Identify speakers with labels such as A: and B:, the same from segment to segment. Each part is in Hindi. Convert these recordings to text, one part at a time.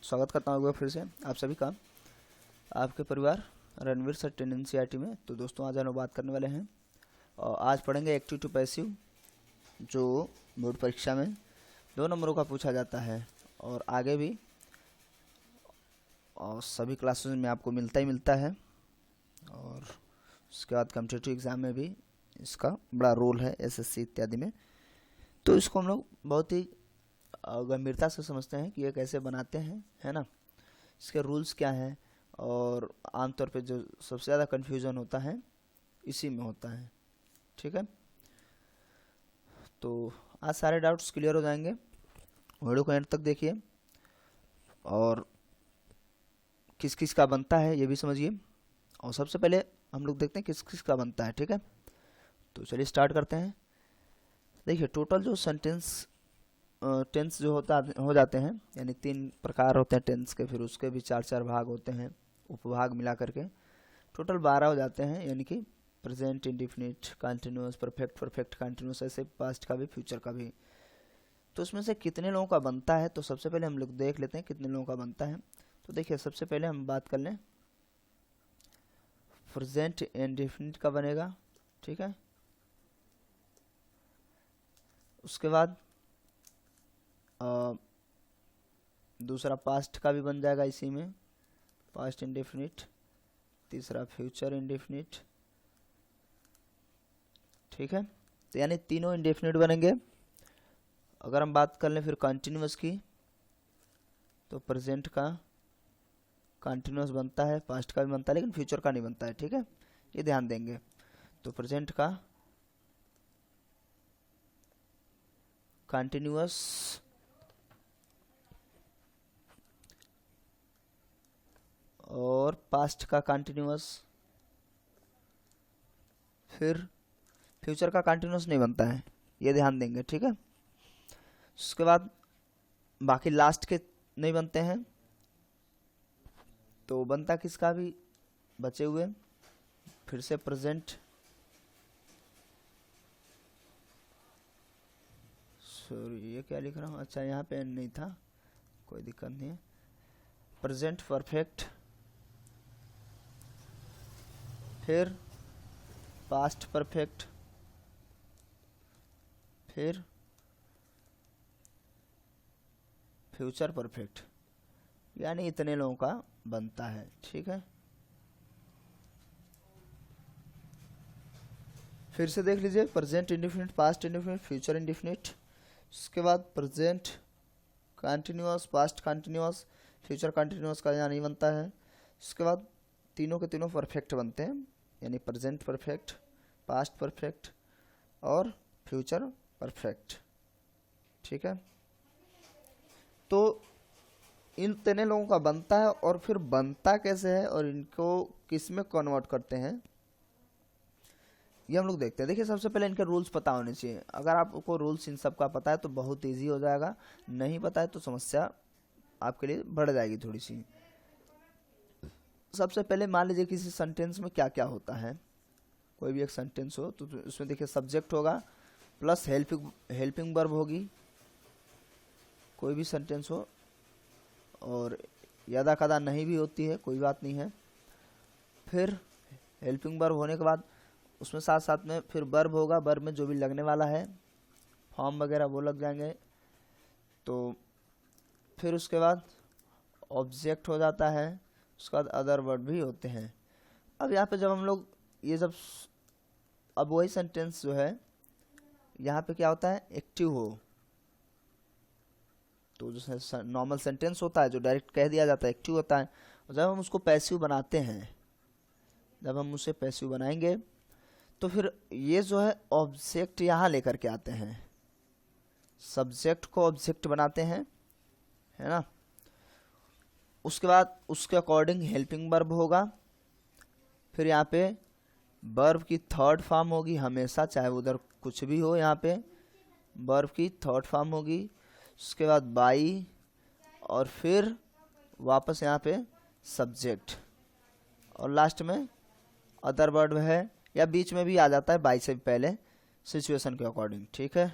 A: स्वागत करता हूँ एक बार फिर से आप सभी का आपके परिवार रणवीर सर एनसीईआरटी में। तो दोस्तों आज हम लोग बात करने वाले हैं और आज पढ़ेंगे एक्टिव टू पैसिव, जो बोर्ड परीक्षा में 2 नंबरों का पूछा जाता है और आगे भी और सभी क्लासेस में आपको मिलता ही मिलता है। और उसके बाद कॉम्पिटिटिव एग्ज़ाम में भी इसका बड़ा रोल है, एसएससी इत्यादि में। तो इसको हम लोग बहुत ही गंभीरता से समझते हैं कि ये कैसे बनाते हैं, है ना, इसके रूल्स क्या हैं। और आमतौर पे जो सबसे ज़्यादा कन्फ्यूज़न होता है इसी में होता है, ठीक है। तो आज सारे डाउट्स क्लियर हो जाएंगे, वीडियो को एंड तक देखिए और किस किस का बनता है ये भी समझिए। और सबसे पहले हम लोग देखते हैं किस किस का बनता है, ठीक है। तो चलिए स्टार्ट करते हैं। देखिए टोटल जो सेंटेंस टेंस जो हो जाते हैं, यानी 3 प्रकार होते हैं टेंस के, फिर उसके भी 4 भाग होते हैं, उपभाग मिला करके टोटल 12 हो जाते हैं। यानी कि present, indefinite, continuous, perfect, perfect continuous, ऐसे पास्ट का भी फ्यूचर का भी। तो उसमें से कितने लोगों का बनता है, तो सबसे पहले हम लोग देख लेते हैं कितने लोगों का बनता है। तो देखिए सबसे पहले हम बात कर लें, प्रेजेंट इंडिफिनिट का बनेगा, ठीक है। उसके बाद दूसरा पास्ट का भी बन जाएगा इसी में, पास्ट इंडेफिनिट। तीसरा फ्यूचर इंडेफिनिट, ठीक है। तो यानी तीनों इंडेफिनिट बनेंगे। अगर हम बात कर लें फिर कंटिन्यूअस की, तो प्रेजेंट का कंटिन्यूअस बनता है, पास्ट का भी बनता है, लेकिन फ्यूचर का नहीं बनता है, ठीक है, ये ध्यान देंगे। तो प्रेजेंट का कंटिन्यूअस और पास्ट का कंटिन्यूअस, फिर फ्यूचर का कंटिन्यूअस नहीं बनता है, ये ध्यान देंगे, ठीक है। उसके बाद बाकी लास्ट के नहीं बनते हैं, तो बनता किसका भी बचे हुए, फिर से प्रेजेंट, सॉरी ये क्या लिख रहा हूँ, अच्छा यहाँ पे नहीं था, कोई दिक्कत नहीं है। प्रेजेंट परफेक्ट, फिर पास्ट परफेक्ट, फिर फ्यूचर परफेक्ट, यानी इतने लोगों का बनता है, ठीक है। फिर से देख लीजिए, present indefinite, past indefinite, future indefinite. उसके बाद present continuous, past continuous, future continuous का यहाँ नहीं बनता है। उसके बाद तीनों के तीनों परफेक्ट बनते हैं, यानी प्रेजेंट परफेक्ट, पास्ट परफेक्ट और फ्यूचर परफेक्ट, ठीक है। तो इन तीनों लोगों का बनता है। और फिर बनता कैसे है और इनको किस में कन्वर्ट करते हैं, ये हम लोग देखते हैं। देखिए सबसे पहले इनके रूल्स पता होने चाहिए। अगर आपको रूल्स इन सब का पता है तो बहुत ईजी हो जाएगा, नहीं पता है तो समस्या आपके लिए बढ़ जाएगी थोड़ी सी। सबसे पहले मान लीजिए किसी सेंटेंस में क्या क्या होता है, कोई भी एक सेंटेंस हो तो उसमें देखिए सब्जेक्ट होगा प्लस हेल्पिंग वर्ब होगी, कोई भी सेंटेंस हो, और यदा कदा नहीं भी होती है, कोई बात नहीं है। फिर हेल्पिंग वर्ब होने के बाद उसमें साथ साथ में फिर वर्ब होगा, वर्ब में जो भी लगने वाला है, फॉर्म वगैरह वो लग जाएंगे। तो फिर उसके बाद ऑब्जेक्ट हो जाता है, उसके बाद अदर वर्ड भी होते हैं। अब यहाँ पे जब हम लोग ये जब अब वही सेंटेंस जो है यहाँ पे क्या होता है, एक्टिव हो, तो जो नॉर्मल सेंटेंस होता है जो डायरेक्ट कह दिया जाता है एक्टिव होता है। और जब हम उसको पैसिव बनाते हैं, जब हम उसे पैसिव बनाएंगे तो फिर ये जो है ऑब्जेक्ट यहाँ लेकर के आते हैं, सब्जेक्ट को ऑब्जेक्ट बनाते हैं, है ना। उसके बाद उसके अकॉर्डिंग हेल्पिंग वर्ब होगा, फिर यहाँ पे वर्ब की थर्ड फॉर्म होगी हमेशा, चाहे उधर कुछ भी हो, यहाँ पे वर्ब की थर्ड फॉर्म होगी। उसके बाद बाई, और फिर वापस यहाँ पे सब्जेक्ट, और लास्ट में अदर वर्ड है, या बीच में भी आ जाता है बाई से पहले सिचुएशन के अकॉर्डिंग, ठीक है।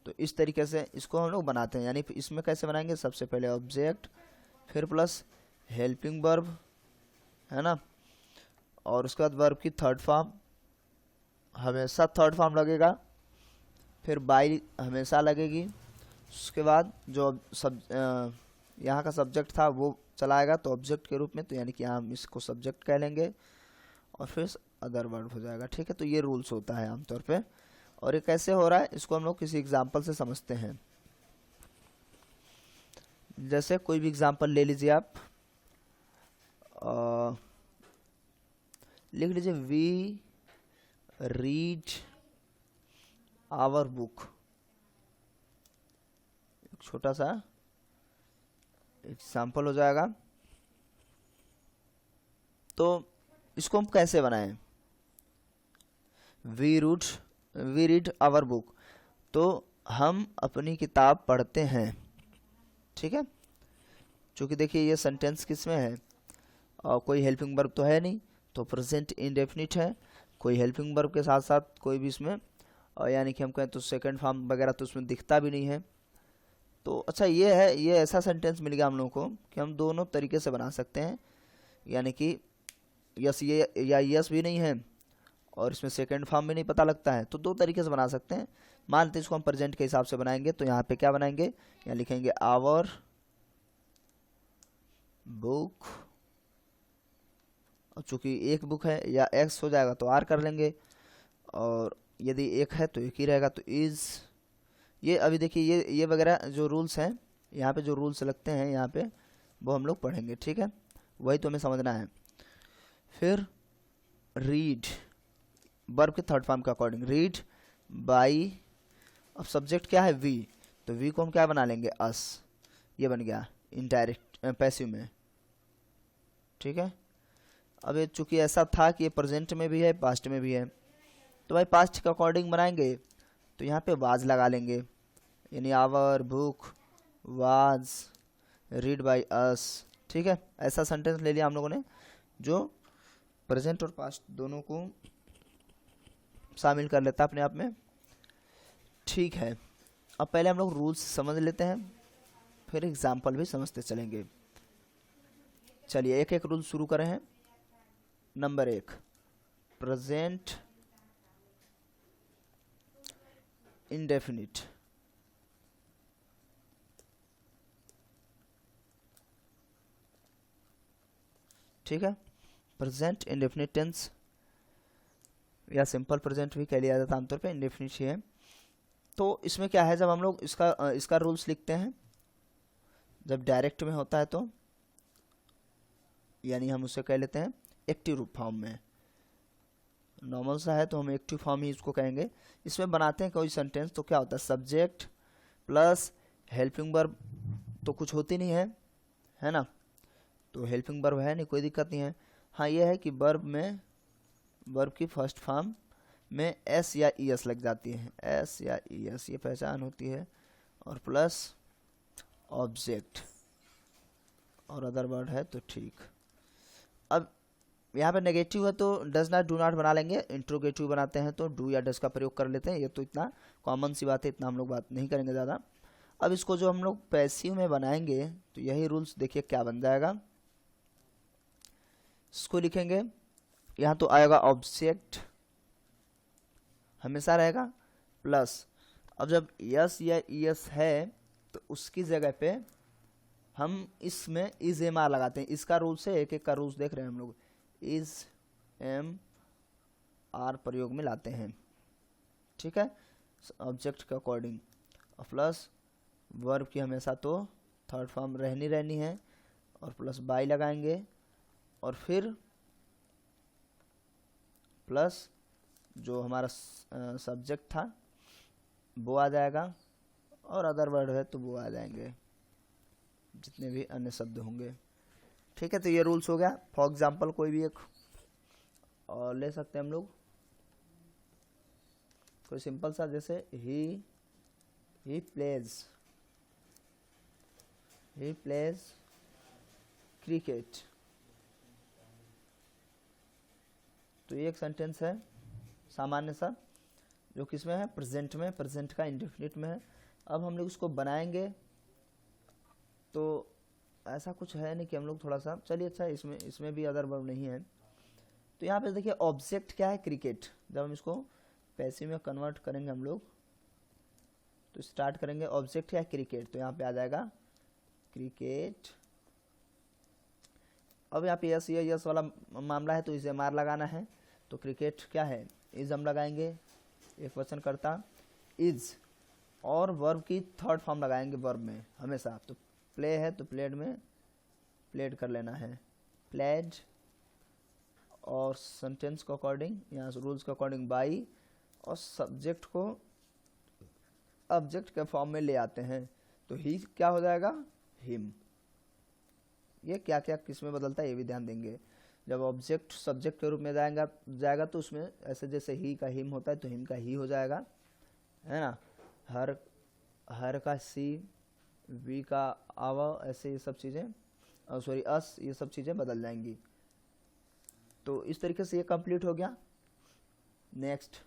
A: तो इस तरीके से इसको हम लोग बनाते हैं। यानी इसमें कैसे बनाएंगे, सबसे पहले ऑब्जेक्ट, फिर प्लस हेल्पिंग वर्ब, है ना, और उसके बाद वर्ब की थर्ड फॉर्म, हमेशा थर्ड फॉर्म लगेगा, फिर बाई हमेशा लगेगी। उसके बाद जो यहाँ का सब्जेक्ट था वो चलाएगा तो ऑब्जेक्ट के रूप में, तो यानी कि यहाँ हम इसको सब्जेक्ट कह लेंगे, और फिर अदर वर्ब हो जाएगा। ठीक है, तो ये रूल्स होता है आमतौर पे। और ये कैसे हो रहा है इसको हम लोग किसी एग्जाम्पल से समझते हैं। जैसे कोई भी एग्जाम्पल ले लीजिए आप, लिख लीजिए वी रीड आवर बुक। एक छोटा सा एग्जाम्पल हो जाएगा। तो इसको हम कैसे बनाएं, वी रीड आवर बुक, तो हम अपनी किताब पढ़ते हैं। ठीक है, क्योंकि देखिए ये सेंटेंस किस में है, और कोई हेल्पिंग वर्ब तो है नहीं, तो प्रेजेंट इंडेफिनिट है। कोई हेल्पिंग वर्ब के साथ साथ कोई भी इसमें, और यानी कि हम कहें तो सेकंड फॉर्म वगैरह तो उसमें दिखता भी नहीं है। तो अच्छा ये है, ये ऐसा सेंटेंस मिल गया हम लोगों को कि हम दोनों तरीके से बना सकते हैं। यानी कि यस ये या यस भी नहीं है और इसमें सेकंड फॉर्म भी नहीं पता लगता है, तो दो तरीके से बना सकते हैं। मान लेते हैं इसको हम प्रेजेंट के हिसाब से बनाएंगे, तो यहाँ पे क्या बनाएंगे, यहाँ लिखेंगे आवर बुक, और चूंकि एक बुक है या एक्स हो जाएगा तो आर कर लेंगे, और यदि एक है तो एक ही रहेगा तो इज। ये अभी देखिए ये वगैरह जो रूल्स हैं, यहाँ पे जो रूल्स लगते हैं यहाँ पे वो हम लोग पढ़ेंगे। ठीक है, वही तो हमें समझना है। फिर रीड, वर्ब के थर्ड फॉर्म के अकॉर्डिंग, रीड बाई, अब सब्जेक्ट क्या है वी, तो वी को हम क्या बना लेंगे अस, ये बन गया इनडायरेक्ट पैसिव में। ठीक है, अब ये चूंकि ऐसा था कि ये प्रेजेंट में भी है पास्ट में भी है, तो भाई पास्ट के अकॉर्डिंग बनाएंगे तो यहाँ पे वाज लगा लेंगे, यानी our book was read by us. ठीक है, ऐसा सेंटेंस ले लिया हम लोगों ने जो प्रेजेंट और पास्ट दोनों को शामिल कर लेता है अपने आप में। ठीक है, अब पहले हम लोग रूल्स समझ लेते हैं, फिर एग्जाम्पल भी समझते चलेंगे। चलिए एक एक रूल शुरू करें हैं। Number 1, present indefinite. ठीक है, प्रेजेंट इंडेफिनिट टेंस या सिंपल प्रेजेंट भी कह लिया जाता है आमतौर पे, इंडेफिनिट ही है। तो इसमें क्या है, जब हम लोग इसका रूल्स लिखते हैं, जब डायरेक्ट में होता है तो यानी हम उसे कह लेते हैं एक्टिव रूप फॉर्म में, नॉर्मल सा है तो हम एक्टिव फॉर्म ही इसको कहेंगे। इसमें बनाते हैं कोई सेंटेंस तो क्या होता है, सब्जेक्ट प्लस हेल्पिंग वर्ब तो कुछ होती नहीं है, है ना, तो हेल्पिंग वर्ब है नहीं, कोई दिक्कत नहीं है। हाँ ये है कि वर्ब की फर्स्ट फॉर्म में एस या ई एस लग जाती है, एस या ई एस ये पहचान होती है, और प्लस ऑब्जेक्ट और अदर वर्ड है तो ठीक। अब यहाँ पे नेगेटिव है तो डज नॉट डू नॉट बना लेंगे, इंट्रोगेटिव बनाते हैं तो डू या डज का प्रयोग कर लेते हैं, ये तो इतना कॉमन सी बात है, इतना हम लोग बात नहीं करेंगे ज़्यादा। अब इसको जो हम लोग पैसिव में बनाएंगे तो यही रूल्स देखिए क्या बन जाएगा, इसको लिखेंगे, यहाँ तो आएगा ऑब्जेक्ट हमेशा रहेगा, प्लस अब जब यस या यस है तो उसकी जगह पे हम इसमें इज एम आर लगाते हैं। इसका रूल्स है, एक एक का रूल्स देख रहे हैं हम लोग, इज एम आर प्रयोग में लाते हैं। ठीक है, ऑब्जेक्ट के अकॉर्डिंग, प्लस वर्ब की हमेशा तो थर्ड फॉर्म रहनी है, और प्लस बाई लगाएंगे, और फिर प्लस जो हमारा सब्जेक्ट था वो आ जाएगा, और अदर वर्ड है तो वो आ जाएंगे, जितने भी अन्य शब्द होंगे। ठीक है, तो ये रूल्स हो गया। फॉर एग्जाम्पल कोई भी एक और ले सकते हैं हम लोग, कोई सिंपल सा, जैसे ही प्लेज क्रिकेट, तो ये एक सेंटेंस है सामान्य सा जो किसमें है, प्रेजेंट में, प्रेजेंट का इंडेफिनिट में है। अब हम लोग इसको बनाएंगे तो ऐसा कुछ है नहीं कि हम लोग थोड़ा सा, चलिए अच्छा इसमें भी अदर वर्ब नहीं है। तो यहाँ पे देखिए ऑब्जेक्ट क्या है, क्रिकेट। जब हम इसको पैसिव में कन्वर्ट करेंगे हम लोग तो स्टार्ट करेंगे, ऑब्जेक्ट क्या है, क्रिकेट, तो यहाँ पे आ जाएगा क्रिकेट। अब यहाँ पे यस वाला मामला है तो इसे मार लगाना है, तो क्रिकेट क्या है, इज हम लगाएंगे, एक वचन करता इज, और वर्ब की थर्ड फॉर्म लगाएंगे वर्ब में हमेशा। तो प्ले है तो प्लेड में प्लेड कर लेना है, प्लेड, और सेंटेंस के अकॉर्डिंग, यहाँ रूल्स के अकॉर्डिंग बाई, और सब्जेक्ट को ऑब्जेक्ट के फॉर्म में ले आते हैं तो ही क्या हो जाएगा, हिम। ये क्या क्या किस में बदलता है ये भी ध्यान देंगे। जब ऑब्जेक्ट सब्जेक्ट के रूप में जाएगा तो उसमें ऐसे जैसे ही का हिम होता है तो हिम का ही हो जाएगा, है ना। हर का सी, वी का आवा, ऐसे ये सब चीज़ें, और सॉरी अस, ये सब चीज़ें बदल जाएंगी। तो इस तरीके से ये कंप्लीट हो गया। नेक्स्ट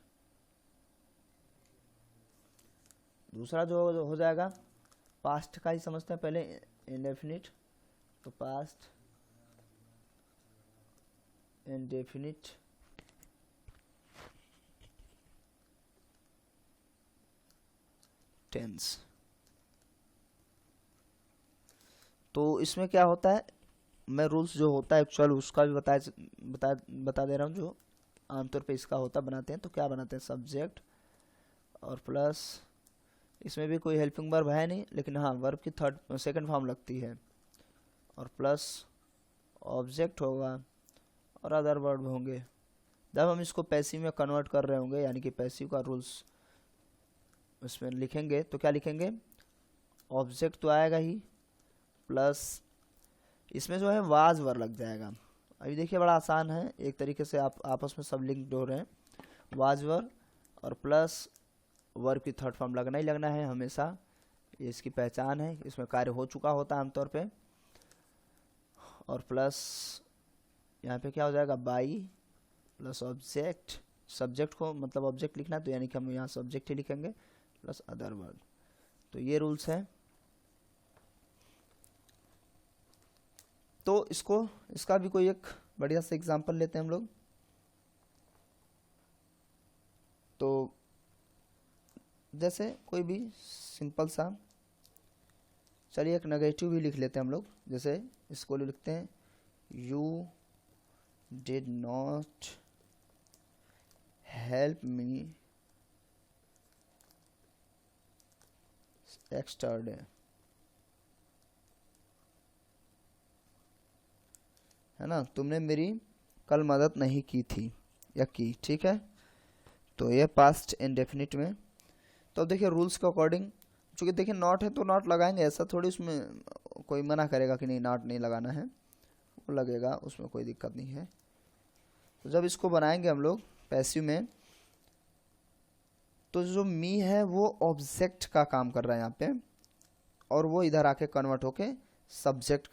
A: दूसरा जो हो जाएगा, पास्ट का ही समझते हैं पहले, इंडेफिनिट। तो पास्ट इंडेफिनिट टेंस। तो इसमें क्या होता है, मैं रूल्स जो होता है एक्चुअल उसका भी बता दे रहा हूँ, जो आमतौर पे इसका होता बनाते हैं। तो क्या बनाते हैं, सब्जेक्ट और प्लस, इसमें भी कोई हेल्पिंग वर्ब है नहीं, लेकिन हाँ वर्ब की सेकंड फॉर्म लगती है, और प्लस ऑब्जेक्ट होगा और अदर वर्ब होंगे। जब हम इसको पैसिव में कन्वर्ट कर रहे होंगे, यानी कि पैसिव का रूल्स इसमें लिखेंगे तो क्या लिखेंगे, ऑब्जेक्ट तो आएगा ही, प्लस इसमें जो है वाज वर्ब लग जाएगा। अभी देखिए बड़ा आसान है, एक तरीके से आप आपस में सब लिंक्ड हो रहे हैं, वाज वर्ब और प्लस वर्ब की थर्ड फॉर्म लगना ही लगना है हमेशा, ये इसकी पहचान है, इसमें कार्य हो चुका होता है आमतौर पे। और प्लस यहाँ पे क्या हो जाएगा, बाई प्लस ऑब्जेक्ट, सब्जेक्ट को मतलब ऑब्जेक्ट लिखना है तो यानी कि हम यहाँ सब्जेक्ट ही लिखेंगे, प्लस अदर वर्ब। तो ये रूल्स हैं। तो इसका भी कोई एक बढ़िया सा एग्जांपल लेते हैं हम लोग। तो जैसे कोई भी सिंपल सा, चलिए एक नेगेटिव भी लिख लेते हैं हम लोग। जैसे इसको लिखते हैं, you did not help me yesterday, है ना, तुमने मेरी कल मदद नहीं की थी या की, ठीक है। तो ये पास्ट इंडेफिनिट में। तो अब देखिए रूल्स के अकॉर्डिंग, चूँकि देखिए नॉट है तो नॉट लगाएंगे, ऐसा थोड़ी उसमें कोई मना करेगा कि नहीं नॉट नहीं लगाना है, वो लगेगा, उसमें कोई दिक्कत नहीं है। तो जब इसको बनाएंगे हम लोग पैसिव में, तो जो मी है वो ऑब्जेक्ट का काम कर रहा है यहाँ पे, और वो इधर आके कन्वर्ट होके सब्जेक्ट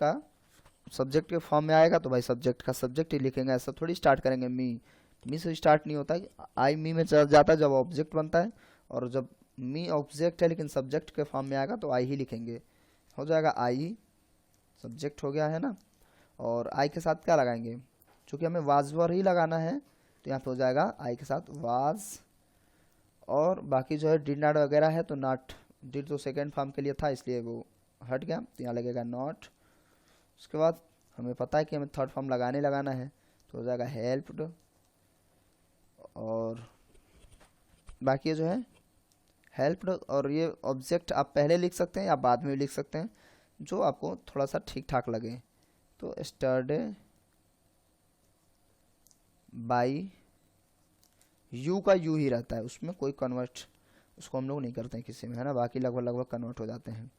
A: के फॉर्म में आएगा। तो भाई सब्जेक्ट का सब्जेक्ट ही लिखेंगे, ऐसा थोड़ी स्टार्ट करेंगे मी से स्टार्ट नहीं होता है, आई मी में चल जाता है जब ऑब्जेक्ट बनता है, और जब मी ऑब्जेक्ट है लेकिन सब्जेक्ट के फॉर्म में आएगा तो आई ही लिखेंगे, हो जाएगा आई, सब्जेक्ट हो गया, है ना। और आई के साथ क्या लगाएंगे, चूँकि हमें वाज वर ही लगाना है तो यहाँ पे हो जाएगा आई के साथ वाज, और बाकी जो है डिड नॉट वगैरह है तो नॉट, डिड तो सेकेंड फॉर्म के लिए था इसलिए वो हट गया, तो यहाँ लगेगा नॉट। उसके बाद हमें पता है कि हमें थर्ड फॉर्म लगाना है तो हो जाएगा हेल्प्ड, और बाकी जो है हेल्प्ड, और ये ऑब्जेक्ट आप पहले लिख सकते हैं या बाद में भी लिख सकते हैं, जो आपको थोड़ा सा ठीक ठाक लगे। तो यस्टरडे बाई, यू का यू ही रहता है, उसमें कोई कन्वर्ट उसको हम लोग नहीं करते हैं किसी में, है ना, बाकी लगभग कन्वर्ट हो जाते हैं।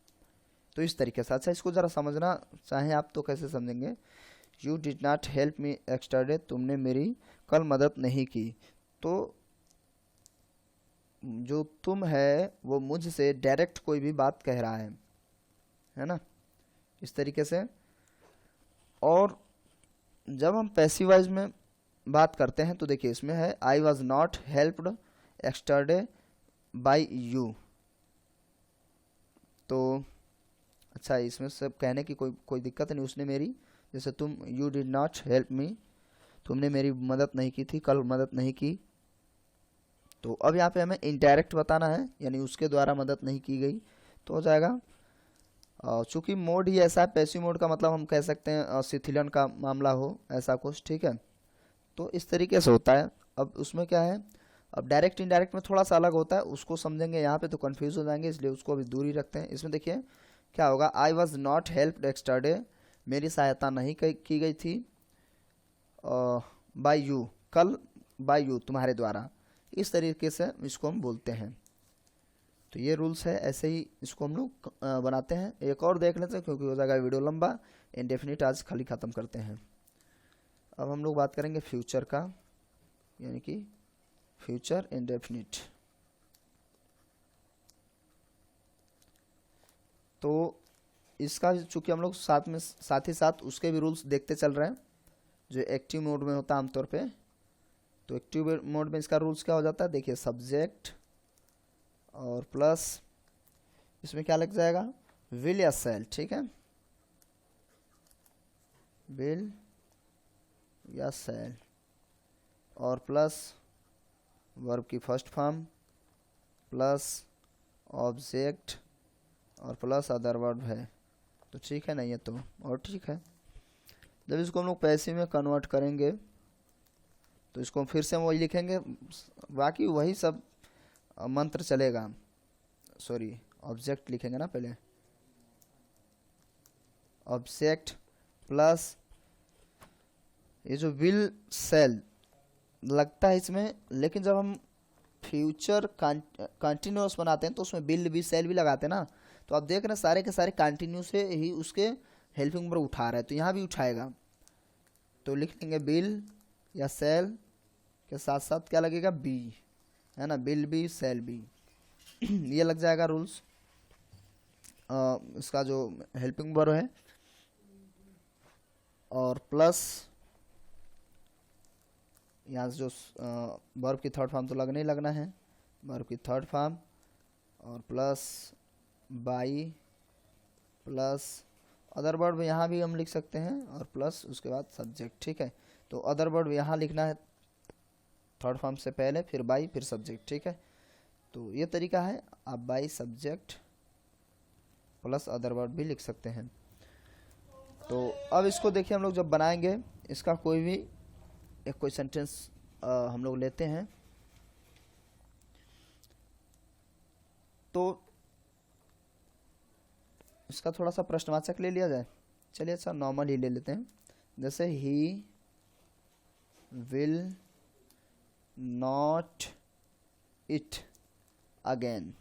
A: तो इस तरीके से, अच्छा इसको ज़रा समझना चाहें आप तो कैसे समझेंगे, you did not help me yesterday, तुमने मेरी कल मदद नहीं की। तो जो तुम है वो मुझसे डायरेक्ट कोई भी बात कह रहा है ना, इस तरीके से। और जब हम पैसिव वॉइस में बात करते हैं तो देखिए इसमें है I was not helped yesterday by you। तो अच्छा, इसमें सब कहने की कोई दिक्कत नहीं। उसने मेरी, जैसे तुम, you did not help me, तुमने मेरी मदद नहीं की थी, कल मदद नहीं की। तो अब यहाँ पे हमें इनडायरेक्ट बताना है, यानी उसके द्वारा मदद नहीं की गई, तो हो जाएगा। चूंकि मोड ही ऐसा है, पैसिव मोड का मतलब हम कह सकते हैं शिथिलन का मामला हो, ऐसा कुछ, ठीक है। तो इस तरीके से होता है। अब उसमें क्या है, अब डायरेक्ट इनडायरेक्ट में थोड़ा सा अलग होता है, उसको समझेंगे। यहाँ पे तो कंफ्यूज हो जाएंगे, इसलिए उसको अभी दूर ही रखते हैं। इसमें देखिए क्या होगा, I was not help yesterday, मेरी सहायता नहीं की गई थी बाय यू, कल, बाय यू, तुम्हारे द्वारा। इस तरीके से इसको हम बोलते हैं। तो ये रूल्स है, ऐसे ही इसको हम लोग बनाते हैं। एक और देख लेते हैं क्योंकि हो जाएगा वीडियो लंबा। इंडेफिनिट आज खाली ख़त्म करते हैं। अब हम लोग बात करेंगे फ्यूचर का, यानी कि फ्यूचर इंडेफिनिट। तो इसका चूंकि हम लोग साथ ही साथ उसके भी रूल्स देखते चल रहे हैं, जो एक्टिव मोड में होता है आमतौर पे। तो एक्टिव मोड में इसका रूल्स क्या हो जाता है, देखिए सब्जेक्ट और प्लस इसमें क्या लग जाएगा, विल या सेल, ठीक है, विल या सेल, और प्लस वर्ब की फर्स्ट फॉर्म, प्लस ऑब्जेक्ट, और प्लस अदर वर्ब है। तो ठीक है, नहीं है तो और ठीक है। जब इसको हम लोग पैसिव में कन्वर्ट करेंगे तो इसको फिर से हम वही लिखेंगे, बाकी वही सब मंत्र चलेगा। सॉरी, ऑब्जेक्ट लिखेंगे ना पहले, ऑब्जेक्ट प्लस ये जो विल सेल लगता है इसमें, लेकिन जब हम फ्यूचर कंटिन्यूस बनाते हैं तो उसमें बिल भी सेल भी लगाते हैं ना। तो आप देख रहे हैं सारे के सारे कंटिन्यू से ही उसके हेल्पिंग वर्ब उठा रहा है, तो यहाँ भी उठाएगा। तो लिख लेंगे बिल या सेल के साथ साथ क्या लगेगा, बी, है ना, बिल बी सेल बी। ये लग जाएगा रूल्स इसका जो हेल्पिंग वर्ब है। और प्लस यहाँ से जो वर्ब की थर्ड फॉर्म तो लगना ही लगना है, वर्ब की थर्ड फॉर्म, और plus by, plus other verb यहाँ भी हम लिख सकते हैं, और प्लस उसके बाद सब्जेक्ट, ठीक है। तो अदर वर्ब यहाँ लिखना है थर्ड फॉर्म से पहले, फिर बाई, फिर सब्जेक्ट, ठीक है। तो ये तरीका है, आप by subject plus other verb भी लिख सकते हैं। तो अब इसको देखिए, हम लोग जब बनाएंगे इसका कोई भी एक कोई सेंटेंस हम लोग लेते हैं, तो इसका थोड़ा सा प्रश्नवाचक ले लिया जाए। चलिए अच्छा, नॉर्मल ही ले लेते हैं। जैसे he will not it again,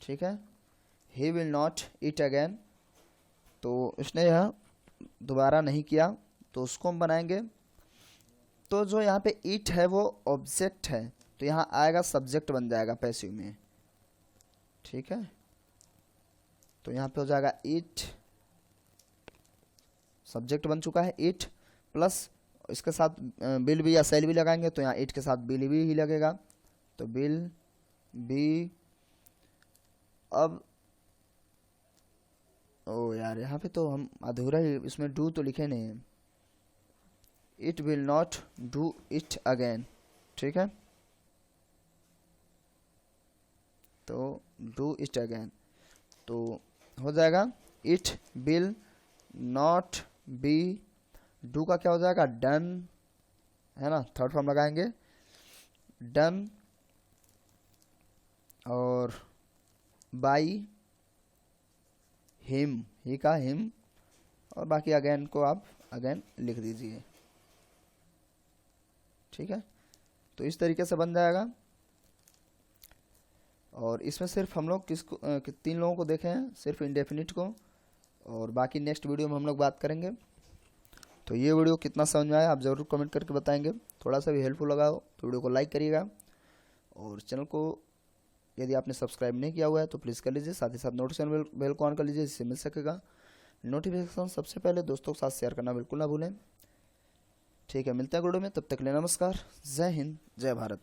A: ठीक है, he will not it again. तो उसने यह दोबारा नहीं किया, तो उसको हम बनाएंगे। तो जो यहाँ पे इट है वो ऑब्जेक्ट है, तो यहाँ आएगा सब्जेक्ट बन जाएगा पैसिव में, ठीक है। तो यहाँ पे हो जाएगा इट, सब्जेक्ट बन चुका है इट, प्लस इसके साथ बिल भी या सेल भी लगाएंगे, तो यहाँ इट के साथ बिल भी ही लगेगा, तो बिल बी। अब ओ यार, यहाँ पे तो हम अधूरा ही, इसमें डू तो लिखे नहीं है। It will not do it again, ठीक है, तो डू इट अगेन। तो हो जाएगा it will not be, do का क्या हो जाएगा, डन, है ना, थर्ड फॉर्म लगाएंगे, डन, और बाई हिम, ही का हिम, और बाकी अगेन को आप अगेन लिख दीजिए, ठीक है। तो इस तरीके से बन जाएगा। और इसमें सिर्फ हम लोग किसको तीन लोगों को देखे हैं, सिर्फ इंडेफिनिट को, और बाकी नेक्स्ट वीडियो में हम लोग बात करेंगे। तो ये वीडियो कितना समझ में आया आप ज़रूर कमेंट करके बताएंगे। थोड़ा सा भी हेल्पफुल लगा हो तो वीडियो को लाइक करिएगा, और चैनल को यदि आपने सब्सक्राइब नहीं किया हुआ है तो प्लीज़ कर लीजिए। साथ ही साथ नोटिफिकेशन बेल को ऑन कर लीजिए, जिससे मिल सकेगा नोटिफिकेशन सबसे पहले। दोस्तों के साथ शेयर करना बिल्कुल ना भूलें। ठीक है, मिलते हैं गुरु में, तब तक के लिए नमस्कार। जय हिंद, जय भारत।